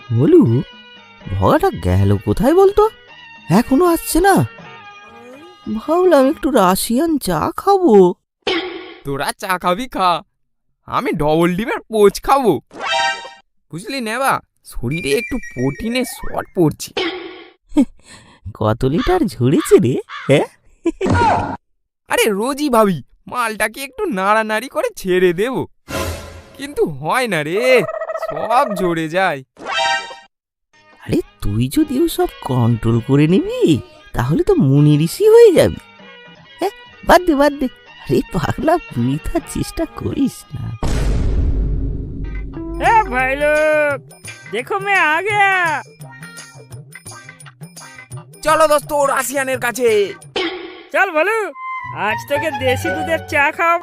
বলু, ভগাটা গেল কোথায় বলতো? এখনো আসছে না। ভাবলাম একটু রাশিয়ান চা খাবো। তোরা চা খাবি খা, আমি ডবল ডিমের পোচ খাবো। বুঝলি নেবা, শরীরে একটু প্রোটিনের শর্ট পড়ছে। কত লিটার ঝরেছে রে? হ্যাঁ, আরে রোজই ভাবি মালটাকে একটু নাড়ানাড়ি করে ছেড়ে দেব, কিন্তু হয় না রে, সব ঝরে যায়। আরে তুই যদি সব কন্ট্রোল করে নিবি তাহলে তো মুনি ঋষি হয়ে যাবি। হ্যাঁ, বাদ দে বাদ দে। আরে পাগলা, বৃথা চেষ্টা করিস না। ए भाई लोग, देखो मैं आ गया। চলো দোস্ত রাশিয়ানের কাছে। चल भलू, आज तो के देसी दूधेर चा खाओ।